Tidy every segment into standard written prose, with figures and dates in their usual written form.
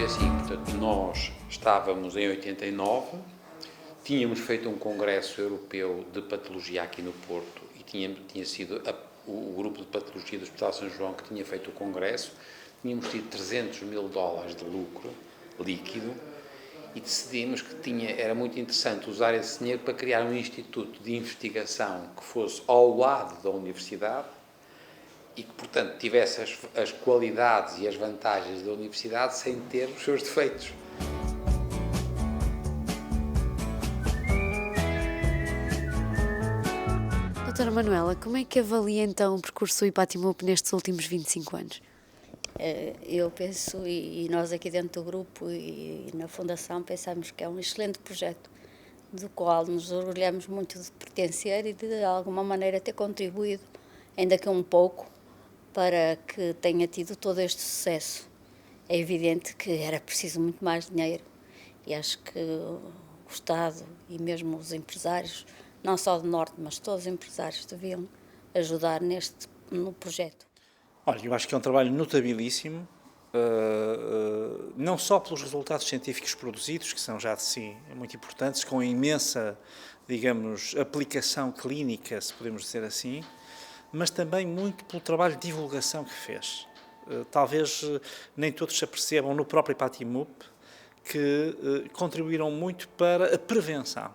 foi assim, portanto, nós estávamos em 89, tínhamos feito um congresso europeu de patologia aqui no Porto e tinha sido o grupo de patologia do Hospital São João que tinha feito o congresso, tínhamos tido 300 mil dólares de lucro líquido e decidimos que era muito interessante usar esse dinheiro para criar um instituto de investigação que fosse ao lado da universidade e que, portanto, tivesse as qualidades e as vantagens da universidade sem ter os seus defeitos. Doutora Manuela, como é que avalia então o percurso do IPATIMUP nestes últimos 25 anos? Eu penso, e nós aqui dentro do grupo e na Fundação pensamos que é um excelente projeto, do qual nos orgulhamos muito de pertencer e de alguma maneira ter contribuído, ainda que um pouco, para que tenha tido todo este sucesso. É evidente que era preciso muito mais dinheiro e acho que o Estado e mesmo os empresários, não só do Norte, mas todos os empresários deviam ajudar no projeto. Olha, eu acho que é um trabalho notabilíssimo, não só pelos resultados científicos produzidos, que são já de si muito importantes, com imensa, digamos, aplicação clínica, se podemos dizer assim, mas também muito pelo trabalho de divulgação que fez. Talvez nem todos se apercebam no próprio IPATIMUP que contribuíram muito para a prevenção.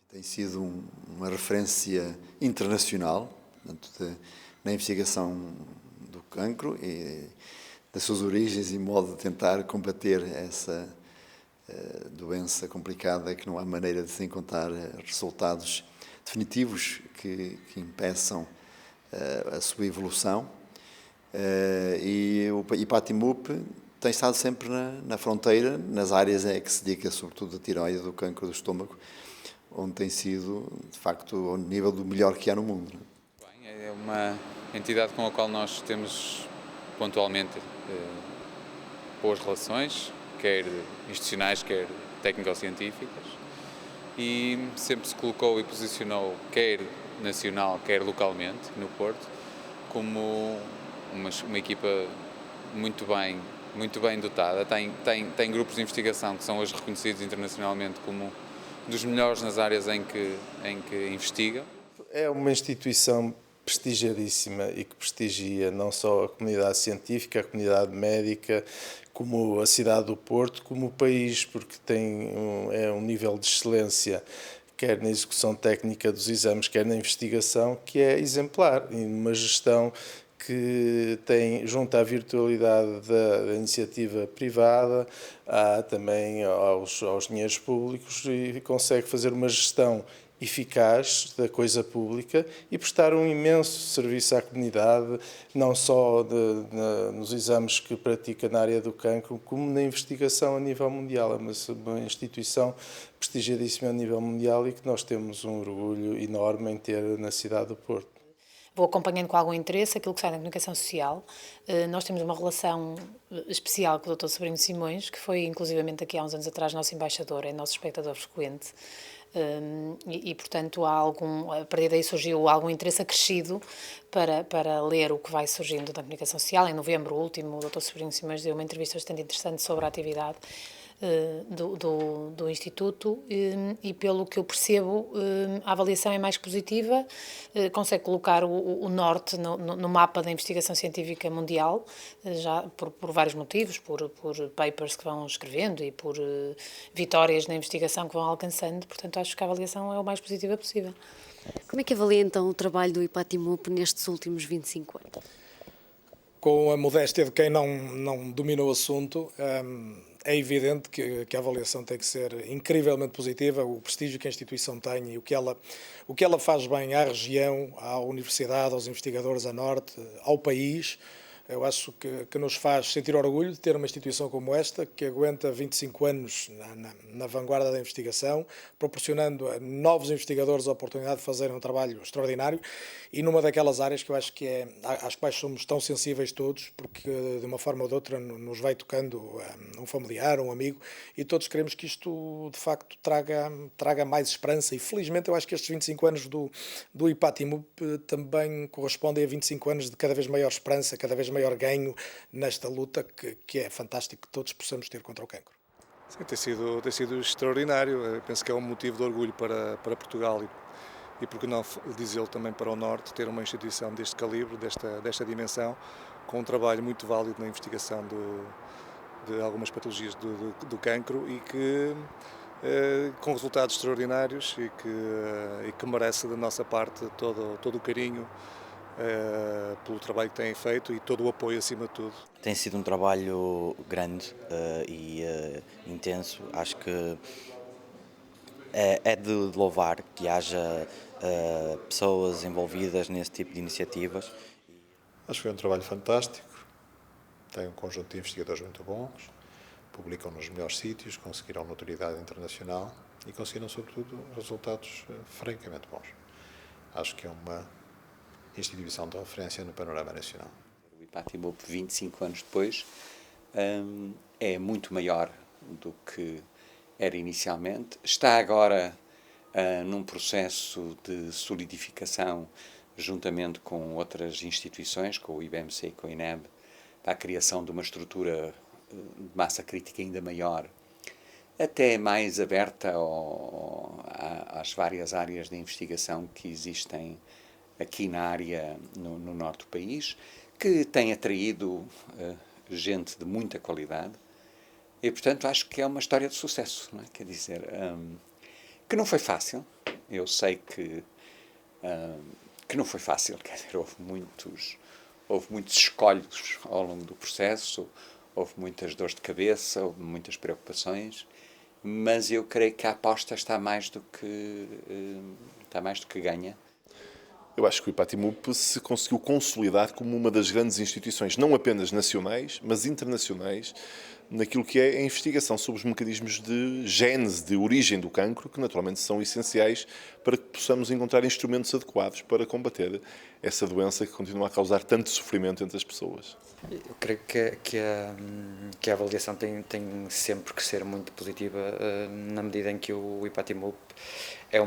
Tem sido uma referência internacional, portanto, na investigação do cancro e das suas origens e modo de tentar combater essa doença complicada que não há maneira de se encontrar resultados definitivos que impeçam a sua evolução. E o IPATIMUP tem estado sempre na fronteira, nas áreas que se dedica sobretudo a tireoide, do cancro do estômago, onde tem sido, de facto, ao nível do melhor que há no mundo. É uma entidade com a qual nós temos pontualmente boas relações, quer institucionais, quer técnico-científicas, e sempre se colocou e posicionou, quer nacional, quer localmente, no Porto, como uma equipa muito bem dotada. Tem grupos de investigação que são hoje reconhecidos internacionalmente como dos melhores nas áreas em que investigam. É uma instituição prestigiadíssima e que prestigia não só a comunidade científica, a comunidade médica, como a cidade do Porto, como o país, porque é um nível de excelência, quer na execução técnica dos exames, quer na investigação, que é exemplar, e uma gestão que tem, junto à virtualidade da iniciativa privada, também aos dinheiros públicos, e consegue fazer uma gestão eficaz da coisa pública e prestar um imenso serviço à comunidade, não só nos exames que pratica na área do cancro, como na investigação a nível mundial. É uma instituição prestigiadíssima a nível mundial e que nós temos um orgulho enorme em ter na cidade do Porto. Vou acompanhando com algum interesse aquilo que sai na comunicação social. Nós temos uma relação especial com o Dr. Sobrinho Simões, que foi inclusivamente aqui há uns anos atrás nosso embaixador, é nosso espectador frequente. Portanto, a partir daí surgiu algum interesse acrescido para ler o que vai surgindo da comunicação social. Em novembro último, o Dr. Sobrinho Simões deu uma entrevista bastante interessante sobre a atividade do Instituto e pelo que eu percebo a avaliação é mais positiva, consegue colocar o Norte no mapa da investigação científica mundial, já por vários motivos, por papers que vão escrevendo e por vitórias na investigação que vão alcançando, portanto acho que a avaliação é o mais positiva possível. Como é que avalia então o trabalho do IPATIMUP nestes últimos 25 anos? Com a modéstia de quem não domina o assunto, é evidente que a avaliação tem que ser incrivelmente positiva, o prestígio que a instituição tem e o que ela faz bem à região, à universidade, aos investigadores a norte, ao país. Eu acho que nos faz sentir orgulho de ter uma instituição como esta, que aguenta 25 anos na vanguarda da investigação, proporcionando a novos investigadores a oportunidade de fazerem um trabalho extraordinário e numa daquelas áreas que eu acho que às quais somos tão sensíveis todos, porque de uma forma ou de outra nos vai tocando um familiar, um amigo, e todos queremos que isto de facto traga mais esperança e felizmente eu acho que estes 25 anos do IPATIMUP também correspondem a 25 anos de cada vez maior esperança, cada vez maior ganho nesta luta que é fantástico que todos possamos ter contra o cancro. Sim, tem sido extraordinário. Eu penso que é um motivo de orgulho para Portugal e por que não dizê-lo também para o Norte, ter uma instituição deste calibre, desta dimensão, com um trabalho muito válido na investigação de algumas patologias do cancro e que com resultados extraordinários e que merece da nossa parte todo o carinho pelo trabalho que têm feito e todo o apoio acima de tudo. Tem sido um trabalho grande e intenso. Acho que é de louvar que haja pessoas envolvidas nesse tipo de iniciativas. Acho que foi um trabalho fantástico. Tem um conjunto de investigadores muito bons, publicam nos melhores sítios, conseguiram notoriedade internacional e conseguiram, sobretudo, resultados francamente bons. Acho que é uma instituição de referência no panorama nacional. O IPATIMUP, 25 anos depois, é muito maior do que era inicialmente. Está agora num processo de solidificação, juntamente com outras instituições, com o IBMC e com o INEB, para a criação de uma estrutura de massa crítica ainda maior, até mais aberta às várias áreas de investigação que existem aqui na área, no norte do país, que tem atraído gente de muita qualidade e, portanto, acho que é uma história de sucesso, não é? Quer dizer, que não foi fácil, eu sei que não foi fácil, quer dizer, houve muitos escolhos ao longo do processo, houve muitas dores de cabeça, houve muitas preocupações, mas eu creio que a aposta está mais do que ganha. Eu acho que o IPATIMUP se conseguiu consolidar como uma das grandes instituições, não apenas nacionais, mas internacionais, naquilo que é a investigação sobre os mecanismos de gênese, de origem do cancro, que naturalmente são essenciais para que possamos encontrar instrumentos adequados para combater essa doença que continua a causar tanto sofrimento entre as pessoas. Eu creio que a avaliação tem sempre que ser muito positiva, na medida em que o IPATIMUP é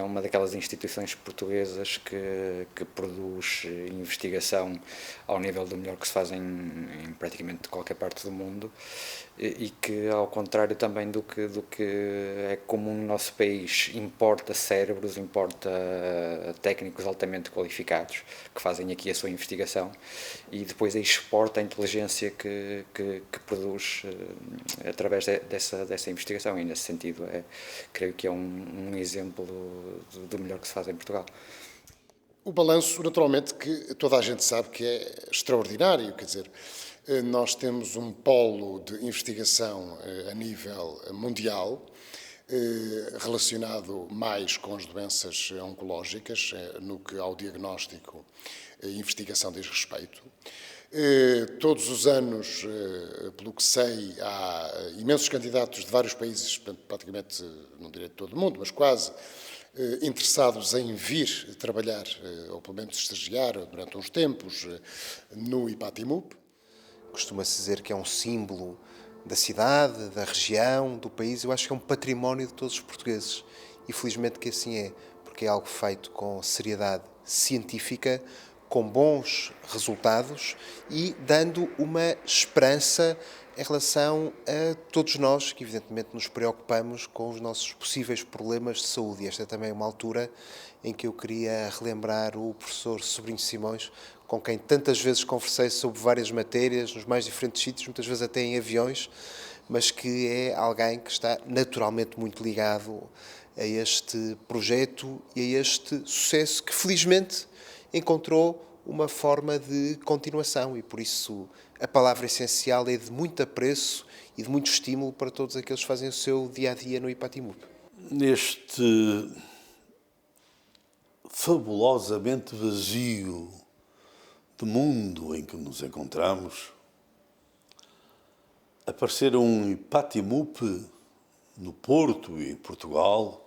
uma daquelas instituições portuguesas que produz investigação ao nível do melhor que se faz em praticamente qualquer parte do mundo e que, ao contrário também do que é comum no nosso país, importa cérebros, importa técnicos altamente qualificados que fazem aqui a sua investigação e depois exporta a inteligência que produz através dessa investigação, e nesse sentido creio que é um exemplo do melhor que se faz em Portugal. O balanço, naturalmente, que toda a gente sabe que é extraordinário, quer dizer, nós temos um polo de investigação a nível mundial, relacionado mais com as doenças oncológicas, no que ao diagnóstico e investigação diz respeito. Todos os anos, pelo que sei, há imensos candidatos de vários países, praticamente, não direi de todo o mundo, mas quase, interessados em vir trabalhar, ou pelo menos estagiar durante uns tempos, no IPATIMUP. Costuma-se dizer que é um símbolo da cidade, da região, do país. Eu acho que é um património de todos os portugueses. E felizmente que assim é, porque é algo feito com seriedade científica, com bons resultados e dando uma esperança em relação a todos nós que evidentemente nos preocupamos com os nossos possíveis problemas de saúde. E esta é também uma altura em que eu queria relembrar o professor Sobrinho Simões, com quem tantas vezes conversei sobre várias matérias, nos mais diferentes sítios, muitas vezes até em aviões, mas que é alguém que está naturalmente muito ligado a este projeto e a este sucesso que felizmente encontrou uma forma de continuação e por isso a palavra essencial é de muito apreço e de muito estímulo para todos aqueles que fazem o seu dia-a-dia no IPATIMUP. Neste fabulosamente vazio de mundo em que nos encontramos, aparecer um IPATIMUP no Porto e em Portugal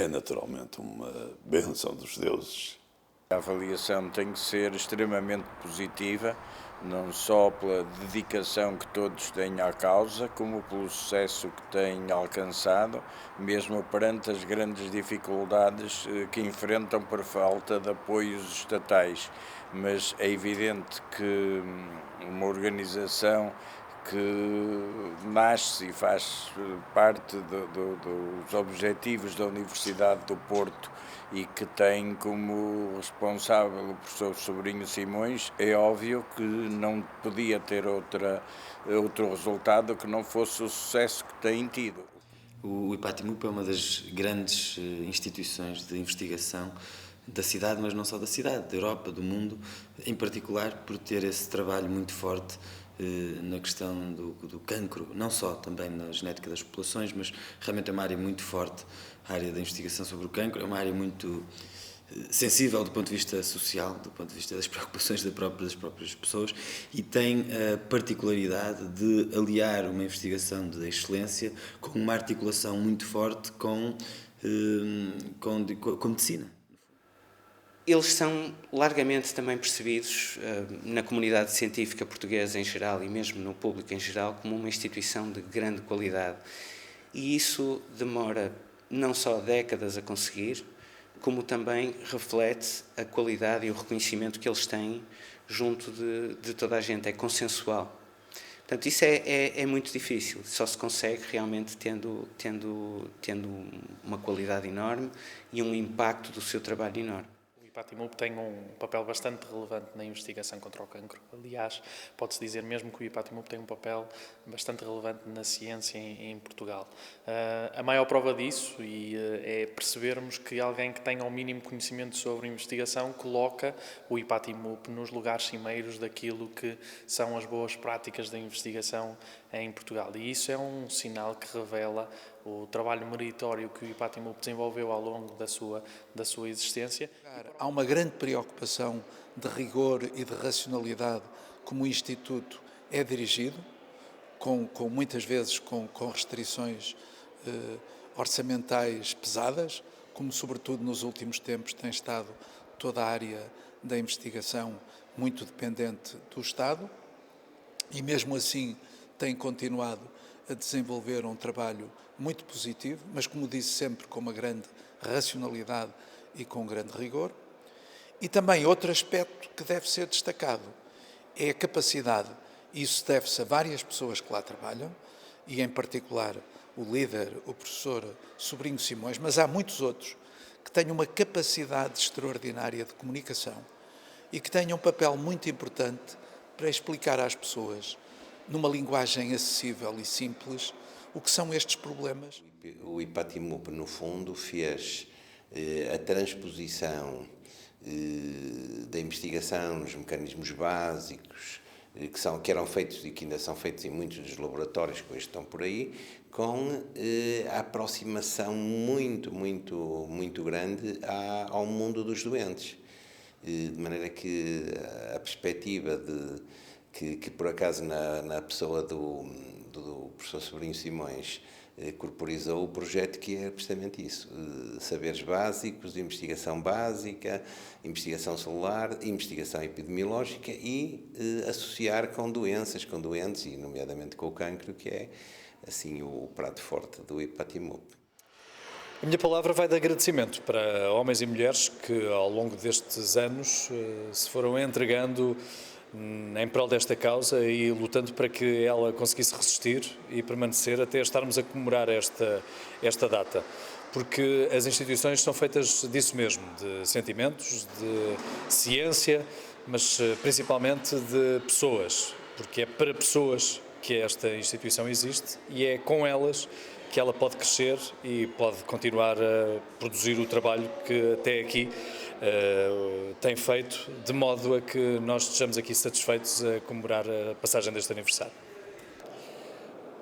é naturalmente uma bênção dos deuses. A avaliação tem que ser extremamente positiva, não só pela dedicação que todos têm à causa, como pelo sucesso que têm alcançado, mesmo perante as grandes dificuldades que enfrentam por falta de apoios estatais. Mas é evidente que uma organização que nasce e faz parte dos objetivos da Universidade do Porto e que tem como responsável o professor Sobrinho Simões, é óbvio que não podia ter outro resultado que não fosse o sucesso que tem tido. O IPATIMUP é uma das grandes instituições de investigação da cidade, mas não só da cidade, da Europa, do mundo, em particular por ter esse trabalho muito forte na questão do cancro, não só também na genética das populações, mas realmente é uma área muito forte, a área da investigação sobre o cancro, é uma área muito sensível do ponto de vista social, do ponto de vista das preocupações das próprias pessoas, e tem a particularidade de aliar uma investigação de excelência com uma articulação muito forte com medicina. Eles são largamente também percebidos na comunidade científica portuguesa em geral e mesmo no público em geral como uma instituição de grande qualidade. E isso demora não só décadas a conseguir, como também reflete a qualidade e o reconhecimento que eles têm junto de toda a gente, é consensual. Portanto, isso é muito difícil, só se consegue realmente tendo uma qualidade enorme e um impacto do seu trabalho enorme. O IPATIMUP tem um papel bastante relevante na investigação contra o cancro. Aliás, pode-se dizer mesmo que o IPATIMUP tem um papel bastante relevante na ciência em Portugal. A maior prova disso é percebermos que alguém que tenha o mínimo conhecimento sobre investigação coloca o IPATIMUP nos lugares cimeiros daquilo que são as boas práticas da investigação em Portugal. E isso é um sinal que revela o trabalho meritório que o IPATIMUP desenvolveu ao longo da sua existência. Há uma grande preocupação de rigor e de racionalidade como o Instituto é dirigido, muitas vezes com restrições orçamentais pesadas, como sobretudo nos últimos tempos tem estado toda a área da investigação muito dependente do Estado, e mesmo assim tem continuado a desenvolver um trabalho muito positivo, mas, como disse, sempre com uma grande racionalidade e com grande rigor. E também outro aspecto que deve ser destacado é a capacidade, isso deve-se a várias pessoas que lá trabalham, e em particular o líder, o professor Sobrinho Simões, mas há muitos outros que têm uma capacidade extraordinária de comunicação e que têm um papel muito importante para explicar às pessoas, numa linguagem acessível e simples, o que são estes problemas. O IPATIMUP, no fundo, fez a transposição da investigação nos mecanismos básicos que eram feitos e que ainda são feitos em muitos dos laboratórios que hoje estão por aí, com a aproximação muito grande ao mundo dos doentes. De maneira que a perspectiva que por acaso na pessoa do professor Sobrinho Simões corporizou o projeto, que é precisamente isso: saberes básicos, investigação básica, investigação celular, investigação epidemiológica e associar com doenças, com doentes, e nomeadamente com o cancro, que é assim o prato forte do IPATIMUP. A minha palavra vai de agradecimento para homens e mulheres que ao longo destes anos se foram entregando em prol desta causa e lutando para que ela conseguisse resistir e permanecer até estarmos a comemorar esta data. Porque as instituições são feitas disso mesmo, de sentimentos, de ciência, mas principalmente de pessoas, porque é para pessoas que esta instituição existe e é com elas que ela pode crescer e pode continuar a produzir o trabalho que até aqui tem feito, de modo a que nós estejamos aqui satisfeitos a comemorar a passagem deste aniversário.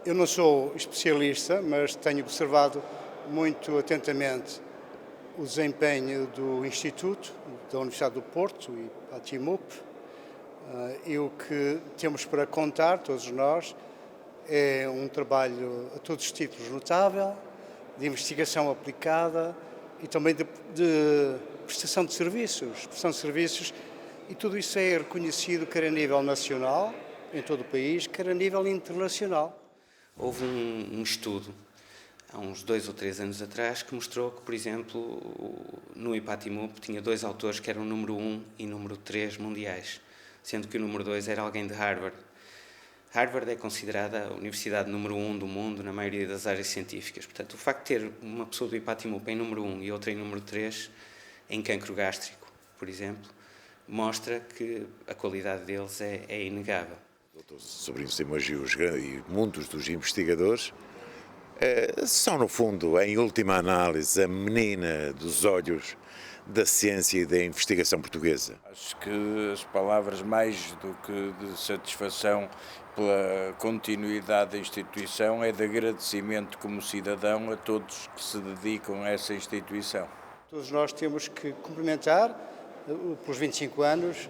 Eu não sou especialista, mas tenho observado muito atentamente o desempenho do Instituto, da Universidade do Porto e IPATIMUP, e o que temos para contar, todos nós, é um trabalho a todos os títulos notável, de investigação aplicada e também de prestação de serviços E tudo isso é reconhecido quer a nível nacional, em todo o país, quer a nível internacional. Houve um estudo, há uns 2 ou 3 anos atrás, que mostrou que, por exemplo, no IPATIMUP tinha 2 autores que eram número 1 e número 3 mundiais, sendo que o número 2 era alguém de Harvard. Harvard é considerada a universidade número 1 do mundo na maioria das áreas científicas. Portanto, o facto de ter uma pessoa do IPATIMUP em número 1 e outra em número 3, em cancro gástrico, por exemplo, mostra que a qualidade deles é inegável. Dr. Sobrinho Simões e muitos dos investigadores são, no fundo, em última análise, a menina dos olhos da ciência e da investigação portuguesa. Acho que as palavras, mais do que de satisfação pela continuidade da instituição, é de agradecimento como cidadão a todos que se dedicam a essa instituição. Todos nós temos que cumprimentar, pelos 25 anos,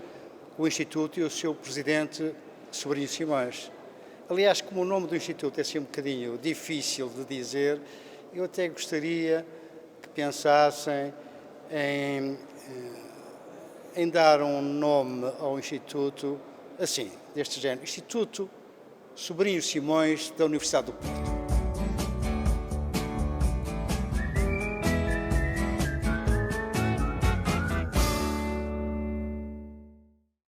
o Instituto e o seu presidente, Sobrinho Simões. Aliás, como o nome do Instituto é assim um bocadinho difícil de dizer, eu até gostaria que pensassem em dar um nome ao Instituto assim, deste género, Instituto Sobrinho Simões da Universidade do Porto.